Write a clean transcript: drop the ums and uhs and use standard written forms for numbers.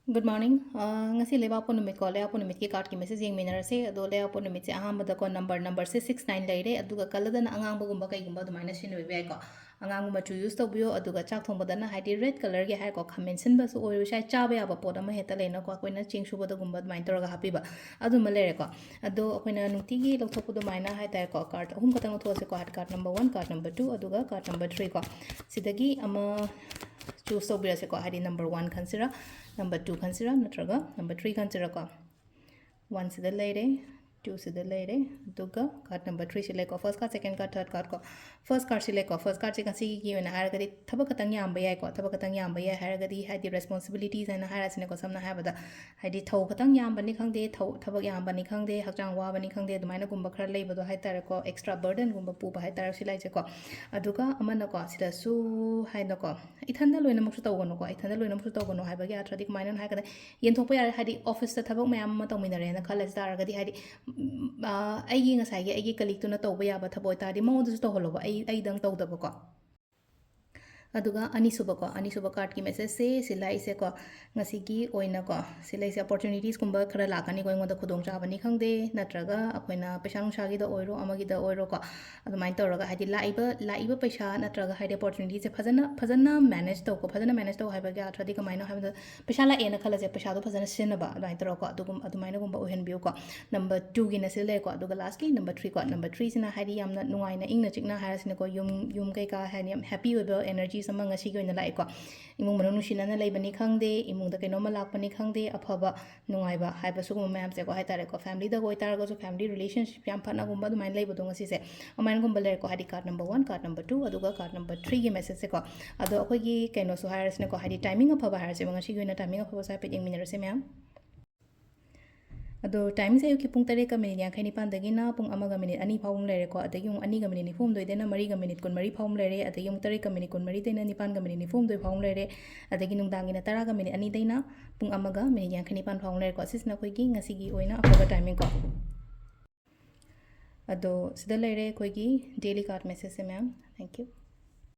Good morning. Ngasi leba po numit ko leba po numit ki card ki message yung minarase ado leba po numit se ahambada ko number se 69 leire aduga kalada na angang bagumba kay gumba dumai shin we ko angang ma chu use to bio aduga chak thong bada na haidi red color ge hai ko mention ba su oil shai cha ba ba poda ma heta leina ko koina ching shu bada gumba dumai tor ga happy ba adu ma lere ko ado koina nuti gi lok thok dumai na hai ta ko card hum katang tho se ko hat card number 1 card number 2 aduga card number 3 ko sidagi ama choose to bira se ko haidi number 1 consider number 2 consider natraga number 3 consider ko 1 sida leire 2 sida leire duga card number 3 select ko first card second card third card ko first card select ko first card se kan si gi na har gadi thaba katang yam ba yai ko thaba katang yam ba yai har gadi haidi responsibilities and har asine ko samna ha bada haidi thau katang yam ba ni khangde thau thaba yam ba ni khangde hakjang wa ba ni khangde dumai na gumba khara lei bado hai tar ko extra burden gumba pu ba hai tar silai je ko aduga amana ko sida su hai na ko ithanda loina muksu tawgono ko ithanda loina muksu tawgono hai ba gi athradik mainan hai kada yen thokpa yar haidi office ta thabak mayam ma tawminare na khalas tar gadi haidi ꯑꯩꯒꯤ ꯉꯁꯥꯏꯒꯤ ꯑꯩꯒꯤ ꯀꯂꯤꯛꯇꯨꯅ ꯇꯧꯕ ꯌꯥꯕ ꯊꯕꯛ ꯑꯣꯏꯇꯥꯔꯗꯤ ꯃꯉꯣꯟꯗꯁꯨ ꯇꯧꯍꯜꯂꯣꯕ ꯑꯩꯗꯪ ꯇꯧꯗꯕꯀꯣ ꯑꯗꯨꯒ ꯑꯅꯤꯁꯨꯕ ꯀꯥꯔꯠꯀꯤ ꯃꯦꯁꯦꯖꯁꯦ ꯁꯤ ꯂꯥꯛꯏꯁꯦ ꯀꯣ ꯉꯁꯤꯒꯤ ꯑꯣꯏꯅ ꯀꯣ ꯁꯤ ꯂꯩꯁꯦ ꯑꯣꯄꯣꯔꯆꯨꯅꯤꯇꯤꯁꯀꯨꯝꯕ ꯈꯔ ꯂꯥꯛꯀꯅꯤꯀꯣ ꯑꯩꯉꯣꯟꯗ ꯈꯨꯗꯣꯡꯆꯥꯕꯅꯤ ꯈꯪꯗꯦ ꯅꯠꯇ꯭ꯔꯒ ꯑꯩꯈꯣꯏꯅ ꯄꯩꯁꯥ ꯅꯨꯡꯁꯥꯒꯤꯗ ꯑꯣꯏꯔꯣ ꯑꯃꯒꯤꯗ ꯑꯣꯏꯔꯣ ꯀꯣ ꯑꯗꯨꯃꯥꯏꯅ ꯇꯧꯔꯒ ꯍꯥꯏꯗꯤ ꯂꯥꯛꯏꯕ ꯄꯩꯁꯥ ꯅꯠꯇ꯭ꯔꯒ ꯍꯥꯏꯗꯤ ꯑꯣꯄꯣꯔꯆꯨꯅꯤꯇꯤꯁꯦ ꯐꯖꯅ ꯃꯦꯅꯦꯖ ꯇꯧꯀꯣ ꯐꯖꯅ ꯃꯦꯅꯦꯖ ꯇꯧ ꯍꯥꯏꯕꯒꯤ ꯑꯥꯔꯊꯗꯤ ꯀꯃꯥꯏꯅ ꯍꯥꯏꯕꯗ ꯄꯩꯁꯥ ꯂꯥꯛꯑꯦꯅ ꯈꯜꯂꯁꯦ ꯄꯩꯁꯥꯗꯣ ꯐꯖꯅ ꯁꯤꯖꯤꯟꯅꯕ ꯑꯗꯨꯃꯥꯏꯅ ꯇꯧꯔꯒꯀꯣ ꯑꯗꯨꯃꯥꯏꯅꯒꯨꯝꯕ ꯑꯣꯏꯍꯟꯕꯤꯌꯨꯀꯣ ꯅꯝꯕꯔ 2ꯒꯤꯅ ꯁꯤ ꯂꯩꯀꯣ ꯑꯗꯨꯒ ꯂꯥꯁꯀꯤ ꯅꯝꯕꯔ 3 ꯀꯣ ꯅꯝꯕर 3 ꯍꯥꯏꯗꯤ ꯌꯥꯝꯅ ꯅꯨꯡꯉꯥꯏꯅ ꯏꯪꯅ ꯆꯤꯛꯅ ꯍꯥꯏꯔꯁꯤꯅꯀꯣ ꯌꯨꯝ ꯀꯩꯀꯥ ꯍꯥꯏꯗꯤ ꯌꯥꯝ ꯍꯦꯄꯤ ꯑꯣꯏꯕ ꯑꯦꯅꯔꯖꯤꯁ ꯑꯃ ꯉꯁꯤꯒꯤ ꯑꯣꯏꯅ ꯂꯥꯛꯑꯦꯀꯣ ꯏꯃꯨꯡ ꯃꯅꯨꯡ ꯅꯨꯡꯁꯤꯅꯅ ꯂꯩꯕꯅꯤ ꯈꯪꯗꯦ ꯏꯃꯨꯡꯗ ꯀꯩꯅꯣꯝꯃ ꯂꯥꯛꯄꯅꯤ ꯈꯪꯗꯦ ꯑꯐꯕ ꯅꯨꯡꯉꯥꯏꯕ ꯍꯥꯏꯕ ꯁꯤꯒꯨꯝꯕ ꯃꯌꯥꯝꯁꯦꯀꯣ ꯍꯥꯏꯇꯥꯔꯦꯀꯣ ꯐꯦꯃꯤꯂꯤꯗꯒ ꯑꯣꯏꯇꯥꯔꯒꯁꯨ ꯐꯦꯃꯤꯂꯤ ꯔꯤꯂꯦꯁꯟꯁꯤꯞ ꯌꯥꯝ ꯐꯅꯒꯨꯝꯕ ꯑꯗꯨꯃꯥꯏꯅ ꯂꯩꯕꯗꯣ ꯉꯁꯤꯁꯦ ꯑꯗꯨꯃꯥꯏꯅꯒꯨꯝꯕ ꯂꯩꯔꯦꯀꯣ ꯍꯥꯏꯗꯤ ꯀꯥꯔꯠ ꯅꯝꯕर 1 ꯀꯥꯔꯠ ꯅꯝꯕर 2 ꯑꯗꯨꯒ ꯀꯥꯔꯠ ꯅꯝꯕर 3ꯒꯤ ꯃꯦꯁꯦꯖꯁꯦꯀꯣ ꯑꯗꯣ ꯑꯩꯈꯣꯏꯒꯤ ꯀꯩꯅꯣꯁꯨ ꯍꯥꯏꯔꯁꯤꯅꯀꯣ ꯍꯥꯏꯗꯤ ꯇꯥꯏꯃꯤꯡ ꯑꯐꯕ ꯍꯥꯏꯔꯁꯦꯕ ꯉꯁꯤꯒꯤ ꯑꯣꯏꯅ ꯇꯥꯏꯃꯤꯡ ꯑꯐꯕꯁꯦ ꯍꯥꯏꯐꯦꯠ ꯌꯦꯡꯃꯤꯟꯅꯔꯁꯦ ꯃꯌꯥꯝ ꯑꯗꯣ ꯇꯥꯏꯝꯁꯦ ꯑꯌꯨꯛꯀꯤ ꯄꯨꯡ 8ꯒ ꯃꯤꯅꯤꯠ 59ꯗꯒꯤꯅ ꯄꯨꯡ 1ꯒ ꯃꯤꯅꯤꯠ 2 ꯐꯥꯎꯕ ꯂꯩꯔꯦꯀꯣ ꯑꯗꯒꯤ ꯑꯃꯨꯛ 2ꯒ ꯃꯤꯅꯤꯠ 94ꯗꯩꯅ 3ꯒ ꯃꯤꯅꯤꯠ 24 ꯐꯥꯎꯕ ꯂꯩꯔꯦ ꯑꯗꯒꯤ ꯑꯃꯨꯛ 8ꯒ ꯃꯤꯅꯤꯠ 24ꯗꯩꯅ 9ꯒ ꯃꯤꯅꯤꯠ 94 ꯐꯥꯎꯕ ꯂꯩꯔꯦ ꯑꯗꯒꯤ ꯅꯨꯡꯗꯥꯡꯒꯤꯅ 10ꯒ ꯃꯤꯅꯤꯠ 2ꯗꯩꯅ ꯄꯨꯡ 1ꯒ ꯃꯤꯅꯤꯠ 59 ꯐꯥꯎꯕ ꯂꯩꯔꯦꯀꯣ ꯁꯤꯁꯤꯅ ꯑꯩꯈꯣꯏꯒꯤ ꯉꯁꯤꯒꯤ ꯑꯣꯏꯅ ꯑꯐꯕ ꯇꯥꯏꯃꯤꯡꯀꯣ ꯑꯗꯣ ꯁꯤꯗ ꯂꯩꯔꯦ ꯑꯩꯈꯣꯏꯒꯤ ꯗꯦꯂꯤ ꯀꯥꯔꯠ ꯃꯦꯁꯦꯖꯁꯦ ꯃꯌꯥꯝ ꯊꯦꯡꯛ ꯌꯨ